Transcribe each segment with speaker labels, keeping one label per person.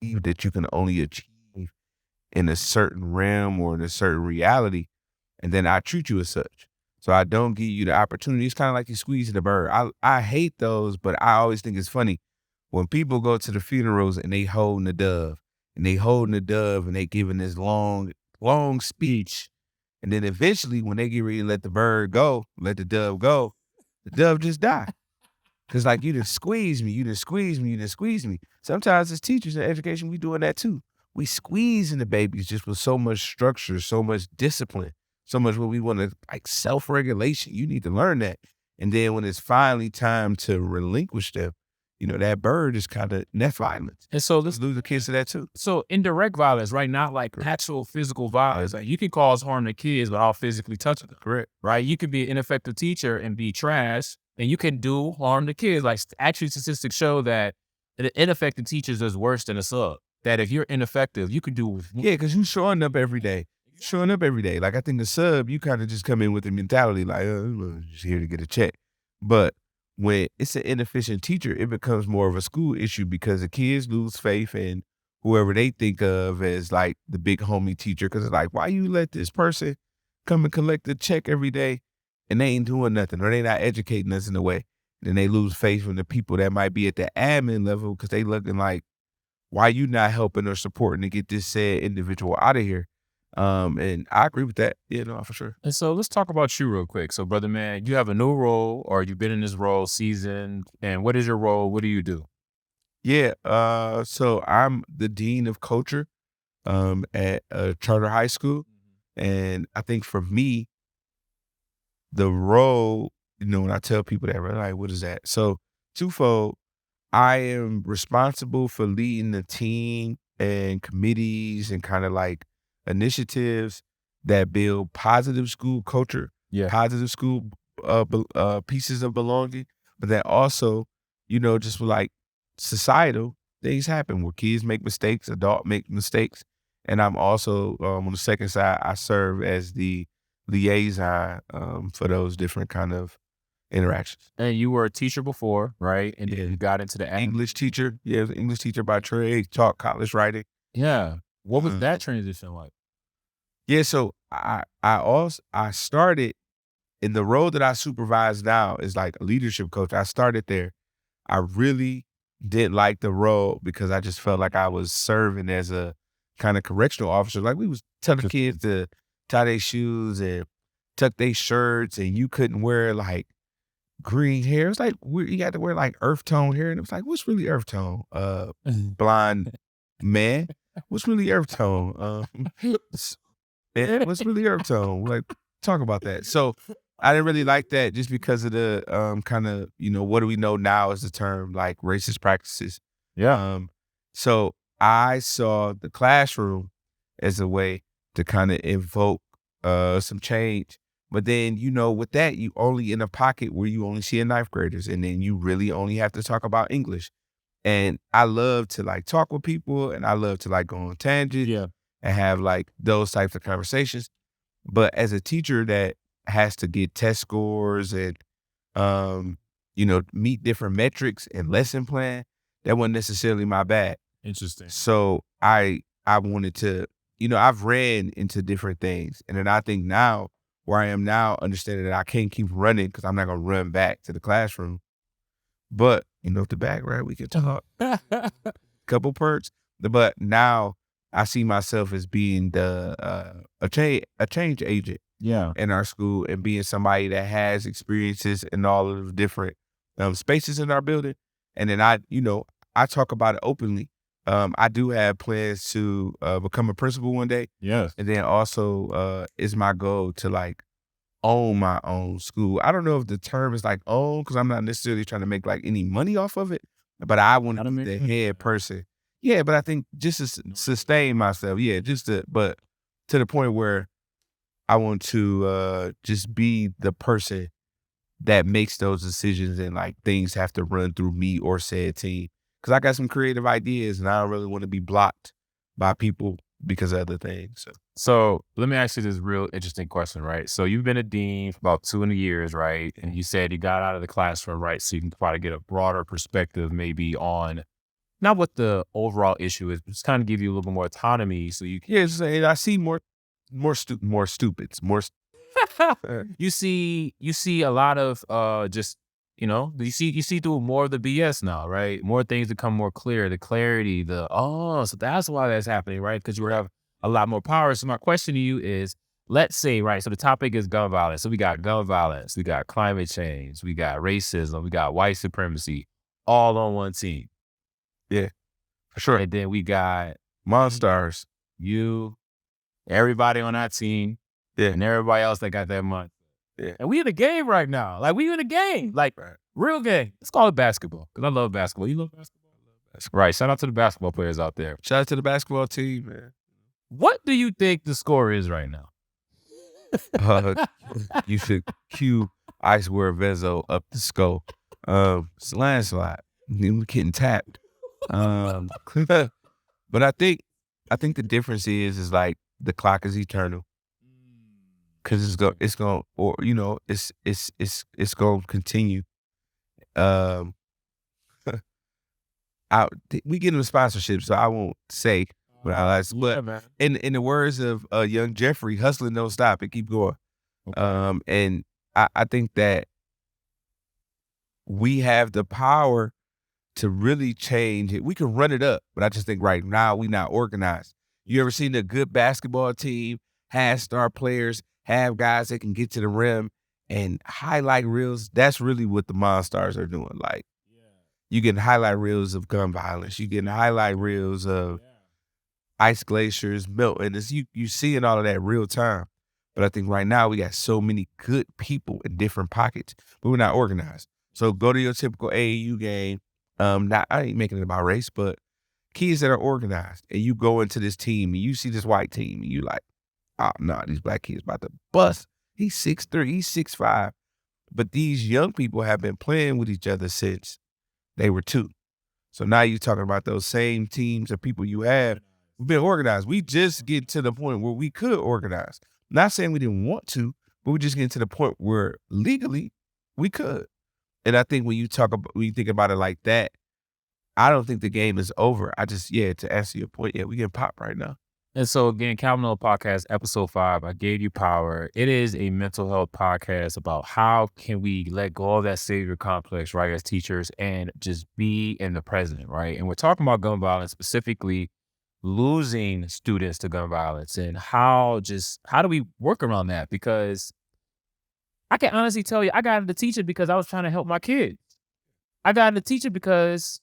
Speaker 1: that you can only achieve in a certain realm or in a certain reality, and then I treat you as such. So I don't give you the opportunity. It's kind of like you squeezing the bird. I hate those, but I always think it's funny when people go to the funerals and they holding the dove and they holding the dove and they giving this long, long speech. And then eventually when they get ready to let the bird go, let the dove go, the dove just die. Cause like you didn't squeeze me, you didn't squeeze me, you didn't squeeze me. Sometimes as teachers in education, we doing that too. We squeezing the babies just with so much structure, so much discipline, so much what we want to like self-regulation. You need to learn that. And then when it's finally time to relinquish them, that bird is kind of net violence.
Speaker 2: And so
Speaker 1: Let's lose the kids to that too.
Speaker 2: So indirect violence, right? Not like actual physical violence. Like you can cause harm to kids without physically touching them.
Speaker 1: Correct.
Speaker 2: Right? You could be an ineffective teacher and be trash, and you can do harm to kids. Like actually statistics show that the ineffective teachers is worse than a sub. That if you're ineffective, you can do.
Speaker 1: Yeah, because you showing up every day. Showing up every day. Like I think the sub, you kind of just come in with the mentality like, I'm just here to get a check. But when it's an inefficient teacher, it becomes more of a school issue because the kids lose faith in whoever they think of as like the big homie teacher. Because it's like, why you let this person come and collect the check every day and they ain't doing nothing or they not educating us in a way? Then they lose faith in the people that might be at the admin level because they looking like, why you not helping or supporting to get this said individual out of here? And I agree with that. Yeah, no, for sure.
Speaker 2: And so let's talk about you real quick. So, brother man, you have a new role, or you've been in this role season. And what is your role? What do you do?
Speaker 1: Yeah, so I'm the dean of culture at a charter high school. And I think for me, the role, when I tell people that, they're like, what is that? So twofold, I am responsible for leading the team and committees and kind of like initiatives that build positive school culture,
Speaker 2: Yeah.
Speaker 1: positive school pieces of belonging, but then also, just like societal things happen where kids make mistakes, adults make mistakes. And I'm also on the second side, I serve as the liaison for those different kind of interactions.
Speaker 2: And you were a teacher before, right? And then you got into the
Speaker 1: English teacher. Yeah, I was an English teacher by trade, taught college writing.
Speaker 2: Yeah. What was
Speaker 1: Uh,
Speaker 2: that transition like?
Speaker 1: Yeah, so I started in the role that I supervise now is like a leadership coach. I started there. I really didn't like the role because I just felt like I was serving as a kind of correctional officer. Like we was telling kids to tie their shoes and tuck their shirts, and you couldn't wear like green hair. It's like you had to wear like earth tone hair, and it was like, what's really earth tone? Blonde man, what's really earth tone? What's really earth tone? Like, talk about that. So I didn't really like that just because of the kind of what do we know now as the term like racist practices.
Speaker 2: Yeah.
Speaker 1: So I saw the classroom as a way to kind of invoke some change. But then, with that, you only in a pocket where you only see ninth graders, and then you really only have to talk about English. And I love to like talk with people, and I love to like go on tangents
Speaker 2: Yeah.
Speaker 1: and have like those types of conversations. But as a teacher that has to get test scores and, meet different metrics and lesson plan, that wasn't necessarily my bag.
Speaker 2: Interesting.
Speaker 1: So I wanted to, I've ran into different things. And then I think now where I am now, understanding that I can't keep running because I'm not going to run back to the classroom. But, if the bag right, we can talk. Couple perks. But now I see myself as being a change agent
Speaker 2: Yeah.
Speaker 1: in our school and being somebody that has experiences in all of the different spaces in our building. And then I talk about it openly. I do have plans to become a principal one day.
Speaker 2: Yes.
Speaker 1: And then also is my goal to like own my own school. I don't know if the term is like own because I'm not necessarily trying to make like any money off of it, but I want to be the head person. Yeah, but I think just to sustain myself, but to the point where I want to just be the person that makes those decisions and like things have to run through me or said team. Cause I got some creative ideas and I don't really want to be blocked by people because of other things.
Speaker 2: So let me ask you this real interesting question, right? So you've been a dean for about 2 years, right? And you said you got out of the classroom, right? So you can probably get a broader perspective maybe on not what the overall issue is, but just kind of give you a little bit more autonomy so you can.
Speaker 1: Yeah, and I see more stupids,
Speaker 2: You see a lot of just you see through more of the BS now, right? More things become more clear, the clarity, so that's why that's happening, right? Because you have a lot more power. So my question to you is, let's say, right, so the topic is gun violence. So we got gun violence, we got climate change, we got racism, we got white supremacy, all on one team.
Speaker 1: Yeah, for sure.
Speaker 2: And then we got
Speaker 1: Monstars.
Speaker 2: you, everybody on that team,
Speaker 1: Yeah.
Speaker 2: and everybody else that got that money.
Speaker 1: Yeah.
Speaker 2: And we in the game right now. Like, we in the game. Like,
Speaker 1: Right.
Speaker 2: real game. Let's call it basketball, because I love basketball. You love basketball? I love basketball. Right. Shout out to the basketball players out there.
Speaker 1: Shout out to the basketball team, man.
Speaker 2: What do you think the score is right now?
Speaker 1: You should cue Icewear Vezo up the scope. It's a landslide. We're getting tapped. But I think the difference is like the clock is eternal. Cause it's going to continue. We get them sponsorship, so I won't say what I like. But in the words of young Jeffrey, hustling don't stop, it keep going. Okay. And I think that we have the power to really change it. We can run it up, but I just think right now we not organized. You ever seen a good basketball team have star players, have guys that can get to the rim and highlight reels? That's really what the Monstars are doing. Like, you getting highlight reels of gun violence. You getting highlight reels of ice glaciers melting. You seeing all of that real time. But I think right now we got so many good people in different pockets, but we're not organized. So go to your typical AAU game. I ain't making it about race, but kids that are organized, and you go into this team and you see this white team and you like, oh no, these black kids about to bust. He's 6'3", he's 6'5". But these young people have been playing with each other since they were 2. So now you're talking about those same teams of people you have. We've been organized. We just get to the point where we could organize. Not saying we didn't want to, but we just get to the point where legally we could. And I think when you think about it like that, I don't think the game is over. I just, to answer your point, we get pop right now.
Speaker 2: And so again, Calvin Noah Podcast, episode 5, I gave you power. It is a mental health podcast about how can we let go of that savior complex, right, as teachers, and just be in the present, right? And we're talking about gun violence, specifically losing students to gun violence, and how do we work around that? Because I can honestly tell you, I got into teaching because I was trying to help my kids. I got into teaching because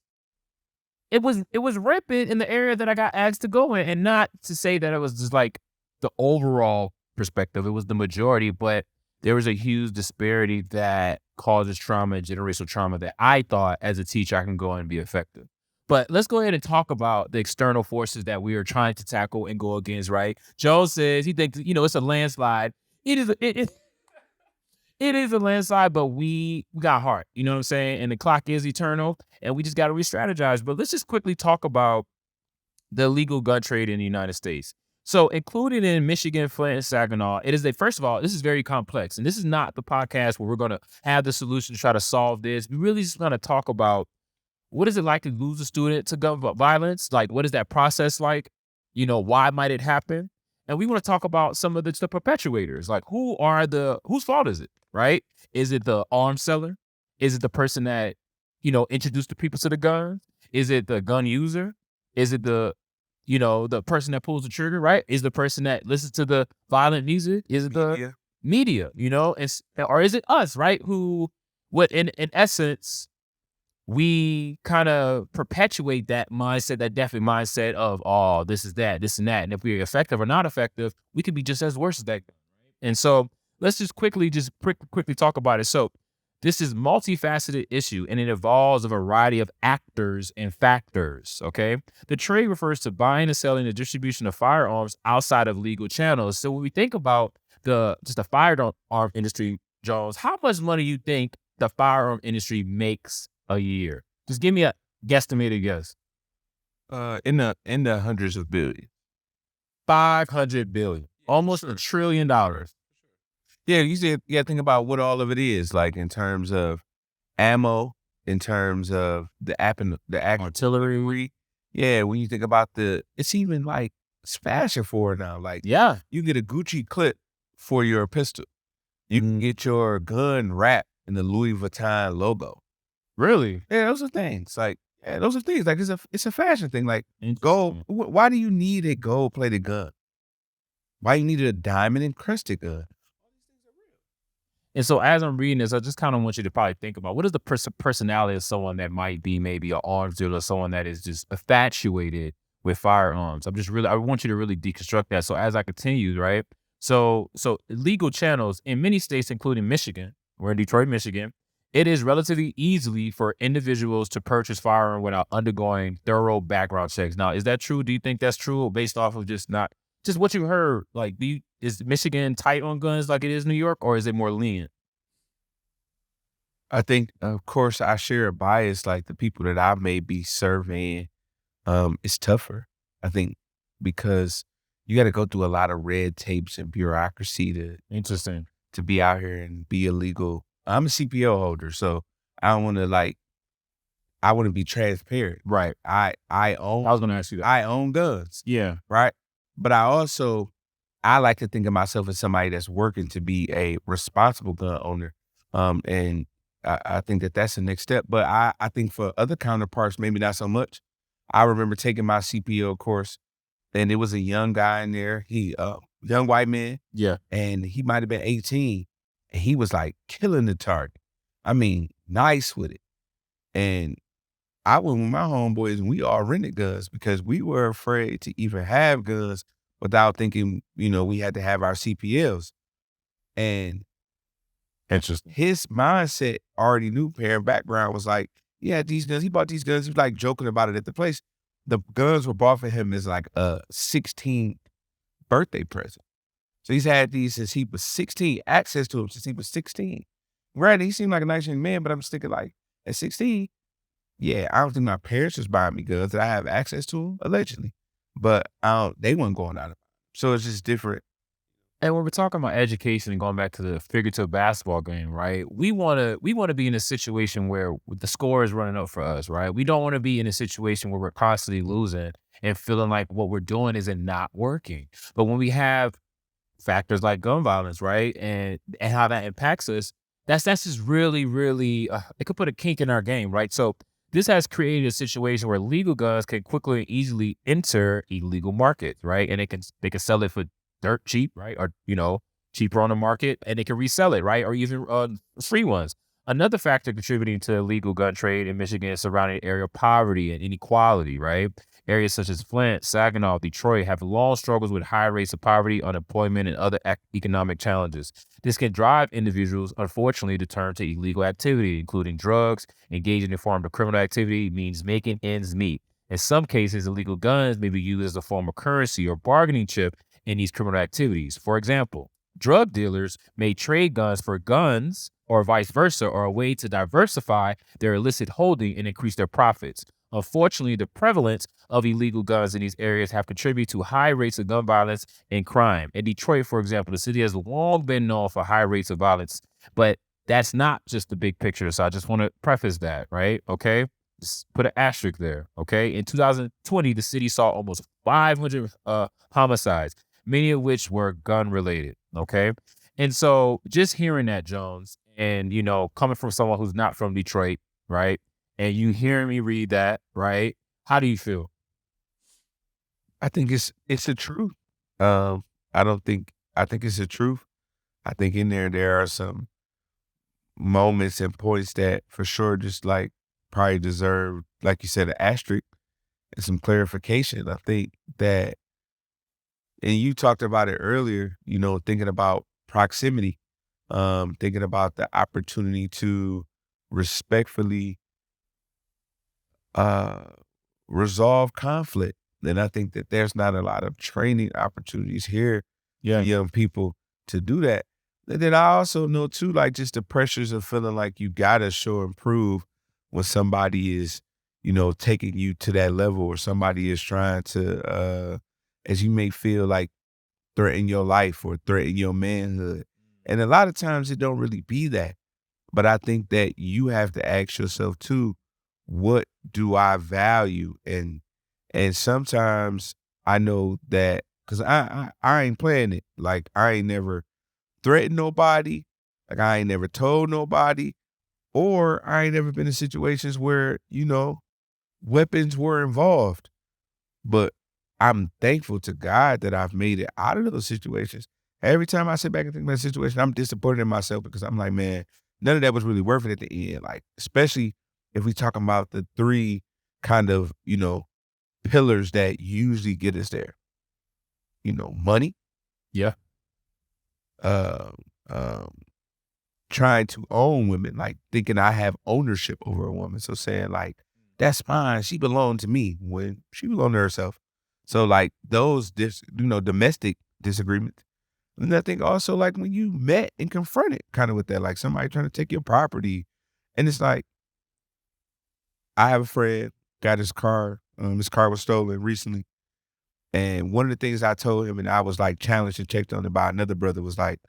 Speaker 2: it was rampant in the area that I got asked to go in, and not to say that it was just like the overall perspective. It was the majority, but there was a huge disparity that causes trauma and generational trauma that I thought as a teacher I can go in and be effective. But let's go ahead and talk about the external forces that we are trying to tackle and go against, right? Joe says he thinks, it's a landslide. It is a landslide, but we got heart, you know what I'm saying? And the clock is eternal, and we just got to re-strategize. But let's just quickly talk about the illegal gun trade in the United States. So included in Michigan, Flint, and Saginaw, first of all, this is very complex. And this is not the podcast where we're going to have the solution to try to solve this. We really just going to talk about what is it like to lose a student to gun violence? Like, what is that process like? Why might it happen? And we want to talk about some of the perpetuators. Like, whose fault is it, right? Is it the arms seller? Is it the person that, introduced the people to the guns? Is it the gun user? Is it the person that pulls the trigger, right? Is the person that listens to the violent music? Is it the media, or is it us, right? In essence, we kind of perpetuate that mindset, that definite mindset of, oh, this is that, this and that. And if we're effective or not effective, we could be just as worse as that. And so let's just quickly talk about it. So this is a multifaceted issue, and it involves a variety of actors and factors, okay? The trade refers to buying and selling the distribution of firearms outside of legal channels. So when we think about the firearm industry, Jones, how much money do you think the firearm industry makes a year? Just give me a guesstimated guess.
Speaker 1: In the hundreds of billions.
Speaker 2: 500 billion. Almost $1 trillion.
Speaker 1: Yeah, you gotta think about what all of it is, like in terms of ammo, in terms of the app and the actual
Speaker 2: Artillery.
Speaker 1: Yeah, when you think about it's even like it's fashion for it now. Like
Speaker 2: Yeah.
Speaker 1: you get a Gucci clip for your pistol. You can get your gun wrapped in the Louis Vuitton logo.
Speaker 2: Really?
Speaker 1: Yeah, those are things. Like, yeah, those are things. Like it's a fashion thing. Like gold.
Speaker 2: Interesting.
Speaker 1: Why do you need a gold plated gun? Why you need a diamond encrusted gun?
Speaker 2: And so as I'm reading this, I just kind of want you to probably think about what is the personality of someone that might be maybe an arms dealer, someone that is just infatuated with firearms. I want you to really deconstruct that. So as I continue, right? So legal channels in many states, including Michigan, we're in Detroit, Michigan, it is relatively easily for individuals to purchase firearm without undergoing thorough background checks. Now, is that true? Do you think that's true based off of just what you heard? Like, is Michigan tight on guns like it is New York, or is it more lenient?
Speaker 1: I think, of course, I share a bias. Like the people that I may be surveying, it's tougher. I think because you got to go through a lot of red tapes and bureaucracy
Speaker 2: Interesting.
Speaker 1: to be out here and be illegal. I'm a CPO holder, so I don't want to like. I want to be transparent.
Speaker 2: Right.
Speaker 1: I own
Speaker 2: I was gonna ask you that.
Speaker 1: I own guns,
Speaker 2: Yeah.
Speaker 1: right? But I like to think of myself as somebody that's working to be a responsible gun owner. And I think that that's the next step. But I think for other counterparts, maybe not so much. I remember taking my CPO course, and it was a young guy in there. Young white man,
Speaker 2: Yeah.
Speaker 1: and he might have been 18, and he was like killing the target. I mean, nice with it. And I went with my homeboys and we all rented guns because we were afraid to even have guns without thinking, we had to have our CPLs. And
Speaker 2: Interesting.
Speaker 1: his mindset already knew parent background was like, yeah, these guns, he bought these guns. He was like joking about it at the place. The guns were bought for him as like a 16th birthday present. So he's had these since he was 16, access to them since he was 16. Right. He seemed like a nice young man, but I'm just thinking like at 16, yeah, I don't think my parents was buying me guns that I have access to them, allegedly. But they weren't going out of it. So it's just different.
Speaker 2: And when we're talking about education and going back to the figurative basketball game, right? We wanna be in a situation where the score is running up for us, right? We don't want to be in a situation where we're constantly losing and feeling like what we're doing isn't not working. But when we have factors like gun violence, right, and how that impacts us, that's just really, really it could put a kink in our game, right? So this has created a situation where legal guns can quickly and easily enter illegal markets, right? And they can sell it for dirt cheap, right? Or cheaper on the market, and they can resell it, right? Or even free ones. Another factor contributing to illegal gun trade in Michigan is surrounding area poverty and inequality, right? Areas such as Flint, Saginaw, Detroit have long struggles with high rates of poverty, unemployment, and other economic challenges. This can drive individuals, unfortunately, to turn to illegal activity, including drugs. Engaging in form of criminal activity means making ends meet. In some cases, illegal guns may be used as a form of currency or bargaining chip in these criminal activities. For example, drug dealers may trade guns for guns or vice versa, or a way to diversify their illicit holding and increase their profits. Unfortunately, the prevalence of illegal guns in these areas have contributed to high rates of gun violence and crime. In Detroit, for example, the city has long been known for high rates of violence, but that's not just the big picture. So I just want to preface that, right? Okay. Just put an asterisk there. Okay. In 2020, the city saw almost 500 homicides, many of which were gun related. Okay. And so just hearing that, Jones, and coming from someone who's not from Detroit, right? And you hearing me read that, right? How do you feel?
Speaker 1: I think it's the truth. Um, I think it's the truth. I think in there are some moments and points that for sure just like probably deserve, like you said, an asterisk and some clarification. I think that, and you talked about it earlier, thinking about proximity, thinking about the opportunity to respectfully uh, resolve conflict. And I think that there's not a lot of training opportunities here for
Speaker 2: Yeah.
Speaker 1: young people to do that. And then I also know too, like just the pressures of feeling like you gotta show and prove when somebody is, taking you to that level or somebody is trying to, as you may feel like threaten your life or threaten your manhood. And a lot of times it don't really be that. But I think that you have to ask yourself too, what do I value? And sometimes I know that because I ain't playing it. Like I ain't never threatened nobody. Like I ain't never told nobody. Or I ain't never been in situations where, weapons were involved. But I'm thankful to God that I've made it out of those situations. Every time I sit back and think about the situation, I'm disappointed in myself because I'm like, man, none of that was really worth it at the end. Like, especially if we talking about the three kind of, pillars that usually get us there. Money,
Speaker 2: Yeah.
Speaker 1: uh, um, trying to own women, like thinking I have ownership over a woman. So saying like, that's mine. She belonged to me when she belonged to herself. So like those, domestic disagreements. And I think also like when you met and confronted kind of with that, like somebody trying to take your property. And it's like, I have a friend, got his car. His car was stolen recently. And one of the things I told him, and I was like challenged and checked on it by another brother, was like,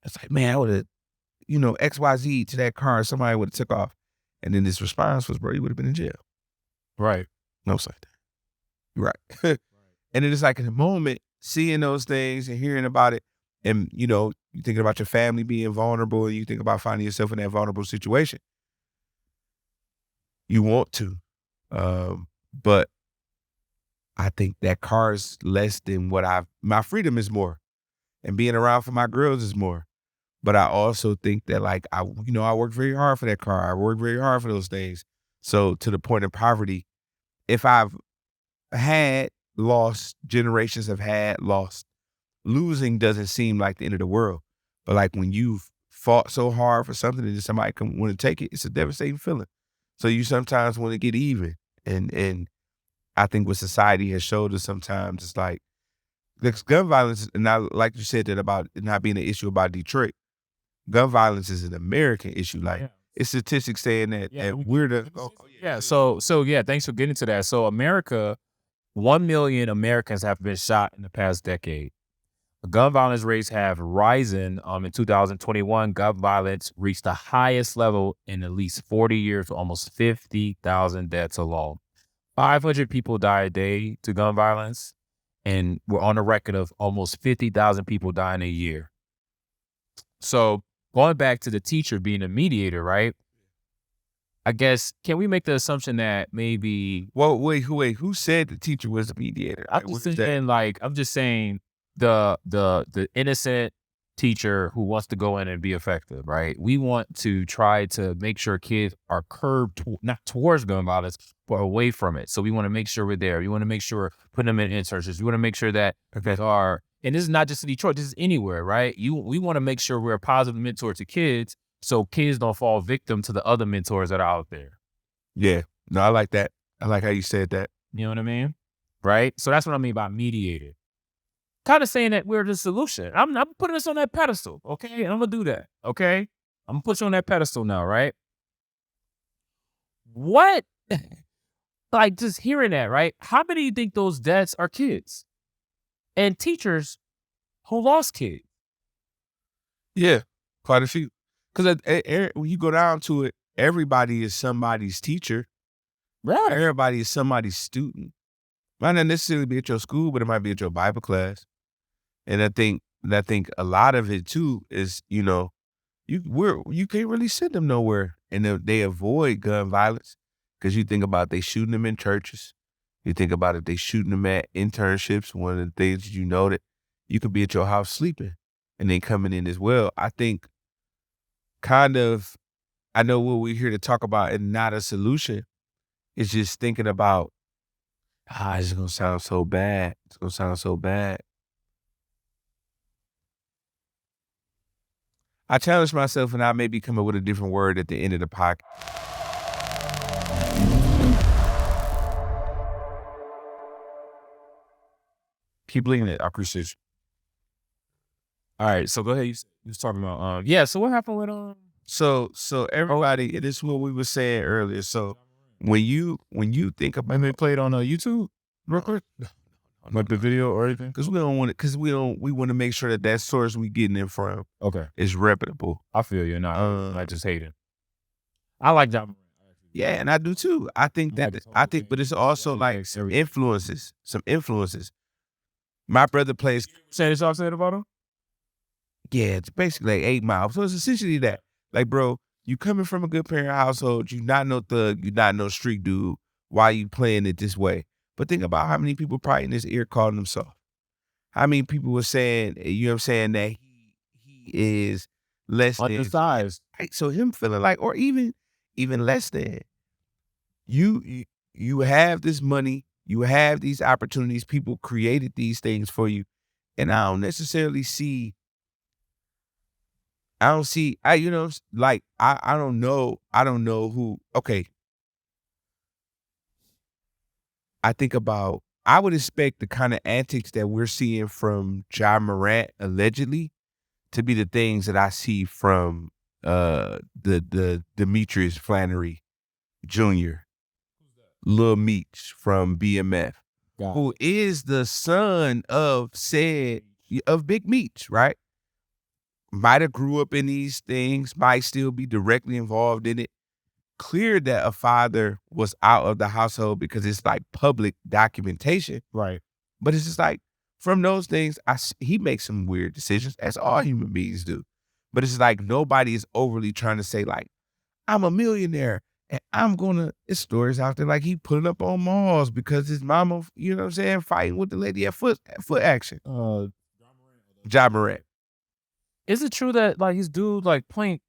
Speaker 1: it's like, man, I would have, XYZ to that car, somebody would have took off. And then his response was, bro, you would have been in jail.
Speaker 2: Right.
Speaker 1: No, it's like that. You're right. And then it's like in the moment, seeing those things and hearing about it, and, you thinking about your family being vulnerable and you think about finding yourself in that vulnerable situation. You want to. But I think that car is less than my freedom is more. And being around for my girls is more. But I also think that like I worked very hard for that car. I worked very hard for those things. So to the point of poverty, if I've had lost, generations have had lost, losing doesn't seem like the end of the world. But like when you've fought so hard for something and then somebody come want to take it, it's a devastating feeling. So you sometimes want to get even. And I think what society has showed us sometimes is like this gun violence, and I like you said that about it not being an issue about Detroit. Gun violence is an American issue. Like
Speaker 2: Yeah.
Speaker 1: it's statistics saying that,
Speaker 2: Yeah.
Speaker 1: we're the
Speaker 2: Yeah. So yeah, thanks for getting to that. So America, 1 million Americans have been shot in the past decade. Gun violence rates have risen. In 2021, gun violence reached the highest level in at least 40 years, with almost 50,000 deaths alone. 500 people die a day to gun violence, and we're on a record of almost 50,000 people dying a year. So going back to the teacher being a mediator, right? I guess, can we make the assumption that maybe
Speaker 1: Well, wait, who said the teacher was the mediator?
Speaker 2: I'm
Speaker 1: Like,
Speaker 2: just
Speaker 1: what is that?
Speaker 2: saying, like, I'm just saying the innocent teacher who wants to go in and be effective, right? We want to try to make sure kids are curbed, not towards gun violence, but away from it. So we want to make sure we're there. We want to make sure we're putting them in internships. We want to make sure that
Speaker 1: Okay.
Speaker 2: and this is not just in Detroit, this is anywhere, right? We want to make sure we're a positive mentor to kids so kids don't fall victim to the other mentors that are out there.
Speaker 1: Yeah. No, I like that. I like how you said that.
Speaker 2: You know what I mean? Right? So that's what I mean by mediator. Kind of saying that we're the solution. I'm putting us on that pedestal, okay? And I'm gonna do that, okay? I'm gonna put you on that pedestal now, right? What? Like just hearing that, right? How many do you think those deaths are kids and teachers who lost kids?
Speaker 1: Yeah, quite a few. Because when you go down to it, everybody is somebody's teacher.
Speaker 2: Right.
Speaker 1: Everybody is somebody's student. Might not necessarily be at your school, but it might be at your Bible class. And I think a lot of it too is, you can't really send them nowhere, and they avoid gun violence because you think about they shooting them in churches. You think about if they shooting them at internships. One of the things that you could be at your house sleeping, and then coming in as well. I think kind of I know what we're here to talk about and not a solution. It's just thinking about it's gonna sound so bad. It's gonna sound so bad. I challenged myself and I maybe come up with a different word at the end of the podcast.
Speaker 2: Keep leaving it. I appreciate you. All right, so go ahead. You was talking about yeah. So what happened with
Speaker 1: So everybody, it is what we were saying earlier. So when you think about
Speaker 2: maybe they played on YouTube real quick? Like the video or anything?
Speaker 1: Because we don't want it. Because we want to make sure that that source we getting it from
Speaker 2: Okay.
Speaker 1: is reputable.
Speaker 2: I feel you. Not just hating. I like that.
Speaker 1: Yeah, and I do too. I think
Speaker 2: like
Speaker 1: that
Speaker 2: his whole
Speaker 1: I think, but
Speaker 2: thing.
Speaker 1: it's also
Speaker 2: He
Speaker 1: like
Speaker 2: makes
Speaker 1: some
Speaker 2: everything.
Speaker 1: influences. Some influences. My brother plays.
Speaker 2: Say this all said about him?
Speaker 1: Yeah, it's basically like 8 Mile. So it's essentially that. Like, bro, you coming from a good parent household, you not no thug, you not no street dude. Why you playing it this way? But think about how many people probably in this ear calling him soft. How many people were saying, you know what I'm saying, that he is less than.
Speaker 2: Undersized.
Speaker 1: Right? So him feeling like, or even less than. You have this money, you have these opportunities, people created these things for you. And I don't necessarily see I don't see, you know, like, I don't know who, okay. I would expect the kind of antics that we're seeing from Ja Morant, allegedly, to be the things that I see from, the Demetrius Flannery Jr., Lil Meech from BMF, who is the son of Big Meech, right? Might have grew up in these things, might still be directly involved in it. Clear that a father was out of the household because it's like public documentation.
Speaker 2: Right.
Speaker 1: But it's just like, from those things, he makes some weird decisions, as all human beings do. But it's like nobody is overly trying to say like, I'm a millionaire and I'm gonna. It's stories out there like he put it up on malls because his mama, you know what I'm saying, fighting with the lady at Foot Action. Ja Morant.
Speaker 2: Is it true that like his dude like playing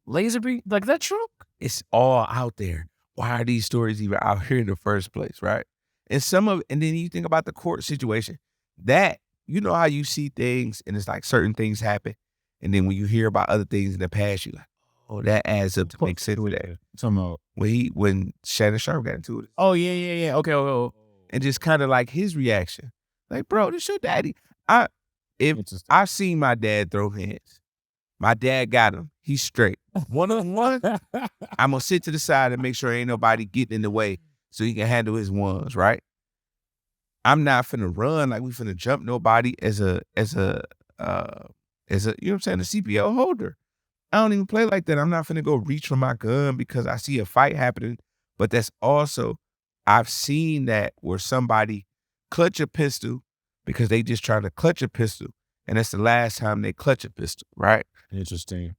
Speaker 2: Laserbeak? Like that true?
Speaker 1: It's all out there. Why are these stories even out here in the first place, right? And and then you think about the court situation. That, you know how you see things and it's like certain things happen, and then when you hear about other things in the past, you're like, oh, that adds up to make sense with that.
Speaker 2: Talking about.
Speaker 1: When Shannon Sharp got into it.
Speaker 2: Oh yeah. Okay.
Speaker 1: And just kind of like his reaction. Like, bro, this your daddy. If
Speaker 2: Interesting.
Speaker 1: I've seen my dad throw hands. My dad got him. He's straight. One-on-one, I'm gonna sit to the side and make sure ain't nobody getting in the way so he can handle his ones, right? I'm not finna run like we finna jump nobody as a you know what I'm saying, a CPO holder. I don't even play like that. I'm not finna go reach for my gun because I see a fight happening. But that's also, I've seen that where somebody clutch a pistol because they just trying to clutch a pistol, and that's the last time they clutch a pistol, right?
Speaker 2: Interesting.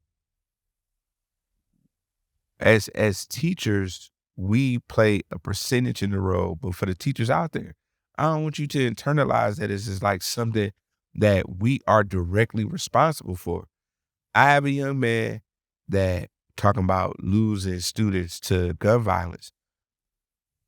Speaker 1: As teachers, we play a percentage in the role, but for the teachers out there, I don't want you to internalize that as just like something that we are directly responsible for. I have a young man that talking about losing students to gun violence.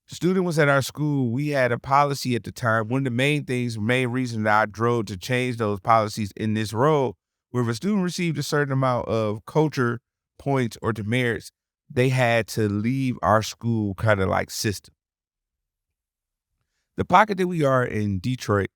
Speaker 1: Student was at our school. We had a policy at the time. One of the main reason that I drove to change those policies in this role, where if a student received a certain amount of culture points or demerits, they had to leave our school kind of like system. The pocket that we are in Detroit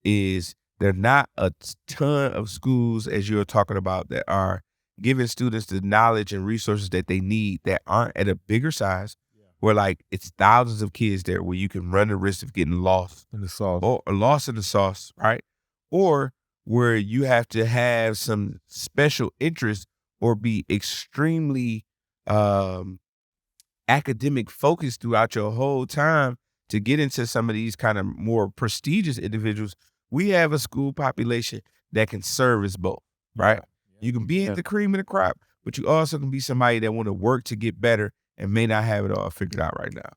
Speaker 1: is there not a ton of schools, as you're talking about, that are giving students the knowledge and resources that they need that aren't at a bigger size, where like it's thousands of kids there where you can run the risk of getting lost
Speaker 2: In the sauce.
Speaker 1: or lost in the sauce, right? Or where you have to have some special interest or be extremely academic focused throughout your whole time to get into some of these kind of more prestigious individuals. We have a school population that can service both, right? You can be at the cream of the crop, but you also can be somebody that want to work to get better and may not have it all figured out right now.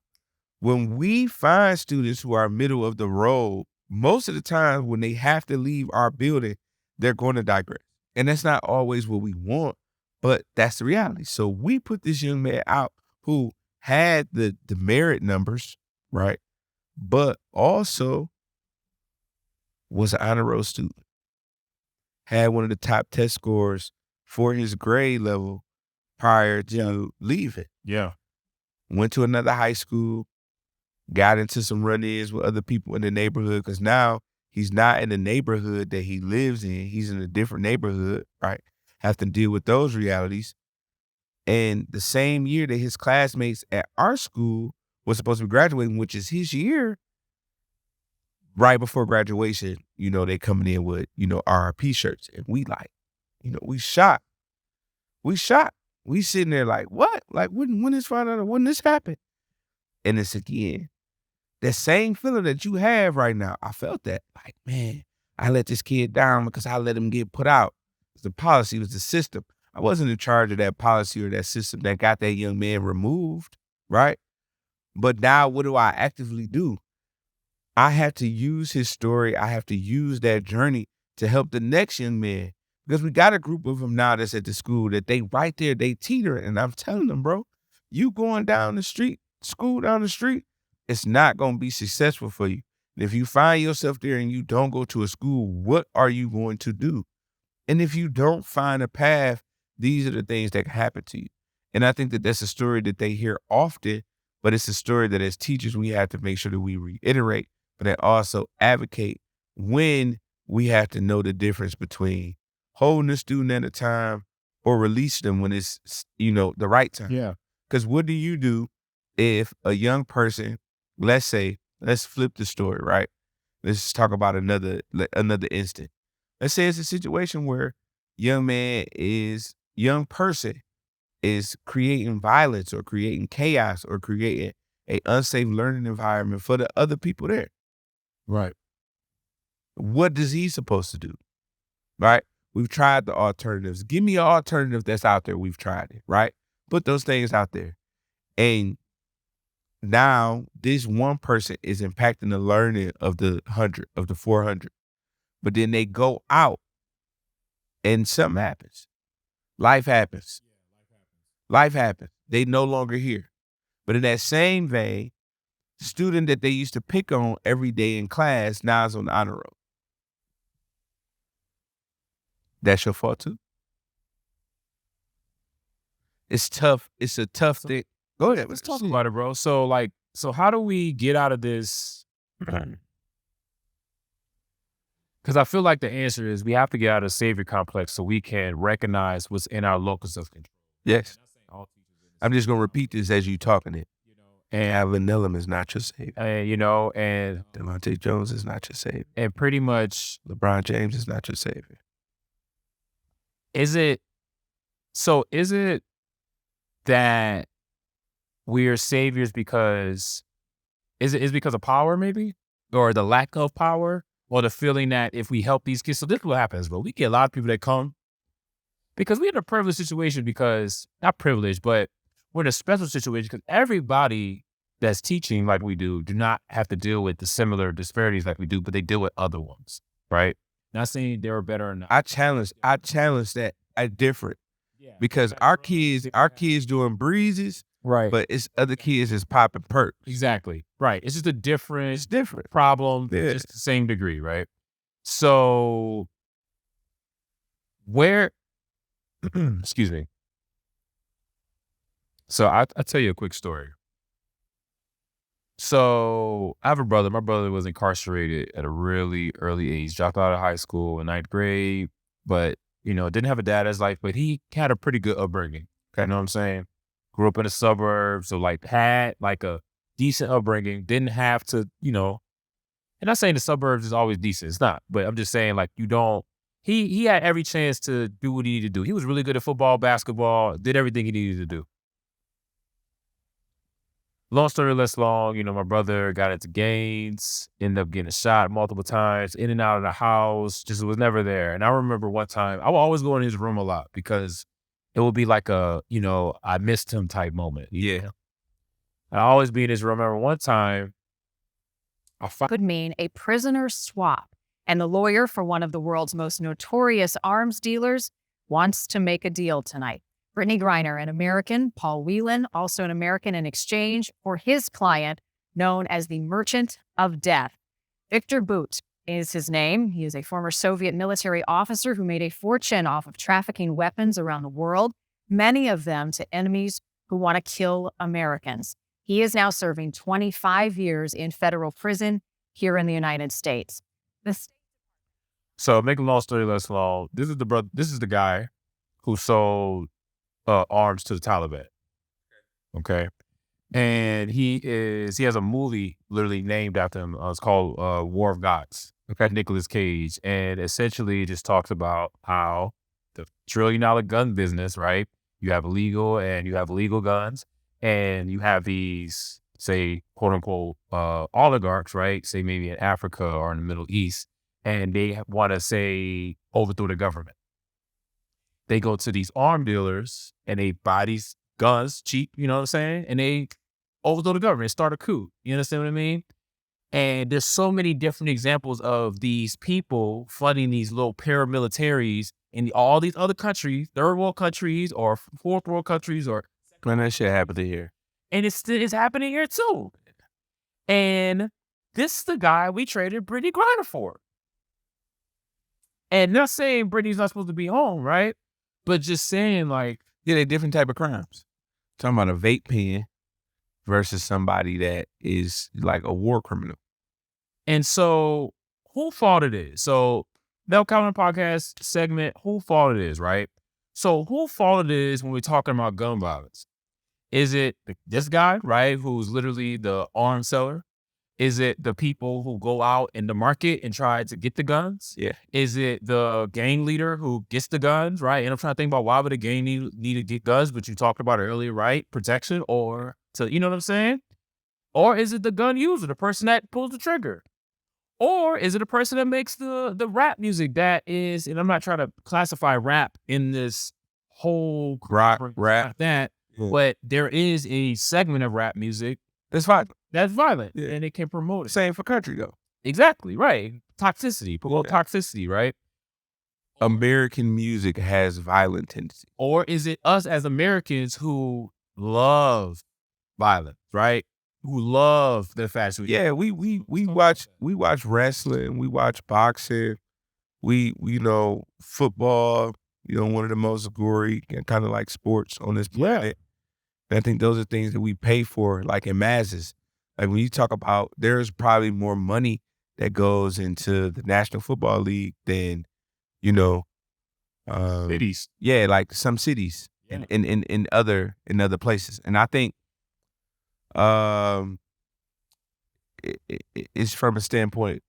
Speaker 1: When we find students who are middle of the road, most of the time when they have to leave our building, they're going to digress. And that's not always what we want, but that's the reality. So we put this young man out who had the merit numbers, right? But also was an honor roll student, had one of the top test scores for his grade level prior to leaving.
Speaker 2: Yeah.
Speaker 1: Went to another high school, got into some run-ins with other people in the neighborhood because now he's not in the neighborhood that he lives in. He's in a different neighborhood, right? Have to deal with those realities. And the same year that his classmates at our school was supposed to be graduating, which is his year, right before graduation, they coming in with, RIP shirts. And we like, we shot. We shot. We sitting there like, what? Like, when this Friday, when this happened? And it's again, that same feeling that you have right now. I felt that. Like, man, I let this kid down because I let him get put out. It was the policy, it was the system. I wasn't in charge of that policy or that system that got that young man removed, right? But now what do I actively do? I have to use his story. I have to use that journey to help the next young man. Because we got a group of them now that's at the school that they right there, they teeter. And I'm telling them, bro, you going down the street, school down the street, it's not going to be successful for you. And if you find yourself there and you don't go to a school, what are you going to do? And if you don't find a path, these are the things that can happen to you. And I think that that's a story that they hear often, but it's a story that as teachers, we have to make sure that we reiterate, but then also advocate when we have to know the difference between holding a student at a time or release them when it's, the right time.
Speaker 2: Yeah.
Speaker 1: Because what do you do if a young person, let's flip the story, right? Let's talk about another instant. Let's say it's a situation where young person is creating violence or creating chaos or creating a unsafe learning environment for the other people there.
Speaker 2: Right.
Speaker 1: What is he supposed to do? Right? We've tried the alternatives. Give me an alternative that's out there. We've tried it, right? Put those things out there. And now this one person is impacting the learning of the 100, of the 400. But then they go out and something happens. Life happens. Life happens. They no longer here. But in that same vein, the student that they used to pick on every day in class now is on the honor roll. That's your fault too. It's tough. It's a tough thing. Go ahead.
Speaker 2: Let's talk about it, bro. So how do we get out of this? Because I feel like the answer is we have to get out of the savior complex so we can recognize what's in our locus of control.
Speaker 1: Yes. I'm just going to repeat this as you talking it. And Nellum is not your savior.
Speaker 2: And
Speaker 1: Delonte Jones is not your savior.
Speaker 2: And pretty much
Speaker 1: LeBron James is not your savior.
Speaker 2: Is it that we're saviors because is because of power maybe? Or the lack of power? Or the feeling that if we help these kids, so this is what happens, bro. We get a lot of people that come because we're in a privileged situation because, not privileged, but we're in a special situation because everybody that's teaching like we do not have to deal with the similar disparities like we do, but they deal with other ones, right? Not saying they were better or not.
Speaker 1: I challenge that at different. Yeah. Because our kids doing breezes,
Speaker 2: right?
Speaker 1: But it's other kids is popping perks.
Speaker 2: Exactly. Right. It's just a different problem, just the same degree, right? So where excuse me. So I'll tell you a quick story. So I have a brother. My brother was incarcerated at a really early age, dropped out of high school in 9th grade, but, didn't have a dad in his life, but he had a pretty good upbringing. Okay. You know what I'm saying? Grew up in the suburbs, so had a decent upbringing, didn't have to, and not saying the suburbs is always decent. It's not, but I'm just saying he had every chance to do what he needed to do. He was really good at football, basketball, did everything he needed to do. Long story less long, my brother got into gangs, ended up getting shot multiple times, in and out of the house, just was never there. And I remember one time, I would always go in his room a lot because it would be like a, I missed him type moment.
Speaker 1: Yeah.
Speaker 2: I'd always be in his room. I remember one time,
Speaker 3: could mean a prisoner swap. And the lawyer for one of the world's most notorious arms dealers wants to make a deal tonight. Brittany Griner, an American, Paul Whelan, also an American, in exchange for his client, known as the Merchant of Death. Victor Bout is his name. He is a former Soviet military officer who made a fortune off of trafficking weapons around the world, many of them to enemies who want to kill Americans. He is now serving 25 years in federal prison here in the United States.
Speaker 2: So, make a long story less long, this is the guy who sold arms to the Taliban. Okay. and he has a movie literally named after him. It's called War of Gods.
Speaker 1: Okay.
Speaker 2: Nicolas Cage, and essentially just talks about how the trillion-dollar gun business, right? You have illegal and you have legal guns, and you have these, say, quote unquote, oligarchs, right? Say maybe in Africa or in the Middle East, and they want to say overthrow the government. They go to these arm dealers and they buy these guns cheap, you know what I'm saying? And they overthrow the government, start a coup. You understand what I mean? And there's so many different examples of these people funding these little paramilitaries in all these other countries, third world countries or fourth world countries,
Speaker 1: Man, that shit happened here.
Speaker 2: and it's happening here too. And this is the guy we traded Brittany Griner for. And not saying Brittany's not supposed to be home, right? But just saying like,
Speaker 1: Yeah, they're different type of crimes. Talking about a vape pen versus somebody that is like a war criminal.
Speaker 2: and so who fault it is? So Mel Calvin podcast segment, who fault it is, right? So who fault it is when we're talking about gun violence? Is it this guy, right, who's literally the arms seller? Is it the people who go out in the market and try to get the guns?
Speaker 1: Yeah.
Speaker 2: Is it the gang leader who gets the guns, right? And I'm trying to think about why would a gang need to get guns, but you talked about it earlier, right? Protection or to, you know what I'm saying? Or is it the gun user, the person that pulls the trigger? Or is it a person that makes the rap music that is, and I'm not trying to classify rap in this whole
Speaker 1: Rock, rap.
Speaker 2: that,
Speaker 1: Yeah.
Speaker 2: but there is a segment of rap music
Speaker 1: That's fine.
Speaker 2: that's violent,
Speaker 1: Yeah.
Speaker 2: and it can promote it.
Speaker 1: Same for country though.
Speaker 2: Exactly, right. Toxicity, promote
Speaker 1: Yeah.
Speaker 2: toxicity, right?
Speaker 1: American music has violent tendencies.
Speaker 2: Or is it us as Americans who love violence, right? Who love the fashion?
Speaker 1: Yeah, we watch wrestling, we watch boxing, we know football, one of the most gory and kind of like sports on this planet. And I think those are things that we pay for like in masses. Like when you talk about, there's probably more money that goes into the National Football League than,
Speaker 2: cities.
Speaker 1: Yeah, like some cities in other places. And I think it's from a standpoint,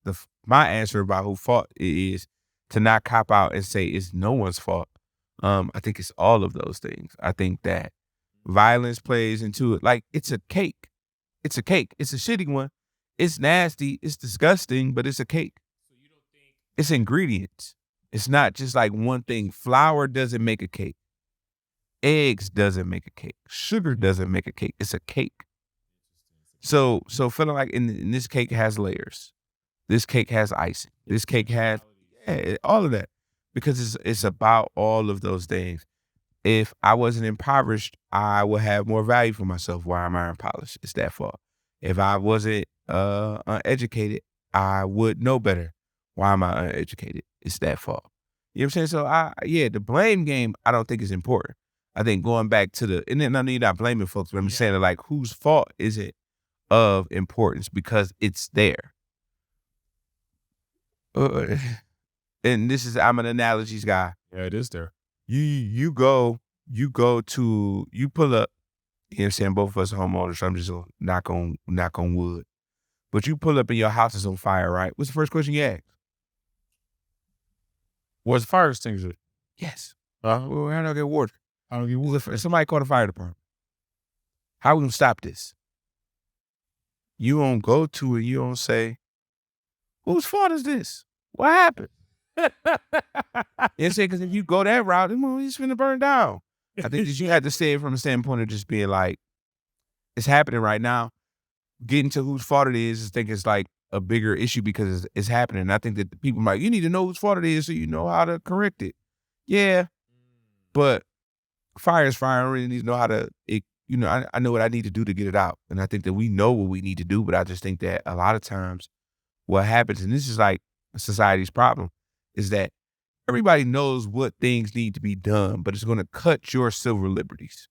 Speaker 1: my answer about who fault it is to not cop out and say it's no one's fault. I think it's all of those things. I think that violence plays into it. Like it's a cake. It's a cake. It's a shitty one. It's nasty. It's disgusting, but it's a cake.
Speaker 2: So you don't think
Speaker 1: It's ingredients. It's not just like one thing. Flour doesn't make a cake. Eggs doesn't make a cake. Sugar doesn't make a cake. It's a cake. So feeling like in this cake has layers. This cake has icing. This cake has all of that. Because it's about all of those things. If I wasn't impoverished, I would have more value for myself. Why am I unpolished? It's that fault. If I wasn't uneducated, I would know better. Why am I uneducated? It's that fault. You know what I'm saying? So the blame game, I don't think is important. I think going back to and then you're not blaming folks, but I'm saying like whose fault is it of importance because it's there. And I'm an analogies guy.
Speaker 2: yeah, it is there.
Speaker 1: You pull up, you know what I'm saying? Both of us are homeowners, so I'm just gonna knock on wood. But you pull up and your house is on fire, right? What's the first question you ask?
Speaker 2: What's the fire extinguisher?
Speaker 1: Yes. Well, how do I get water?
Speaker 2: I don't get water.
Speaker 1: Somebody call the fire department. How we gonna stop this? You don't go to it, you don't say, whose fault is this? What happened? You know what I'm saying? Because if you go that route, it's finna burn down. I think that you have to say it from a standpoint of just being like, it's happening right now. Getting to whose fault it is, I think it's like a bigger issue because it's happening. And I think that the people are like, you need to know whose fault it is so you know how to correct it. Yeah, but fire is fire. I don't really need to know how to, I know what I need to do to get it out. And I think that we know what we need to do, but I just think that a lot of times what happens, and this is like society's problem, is that everybody knows what things need to be done, but it's going to cut your civil liberties.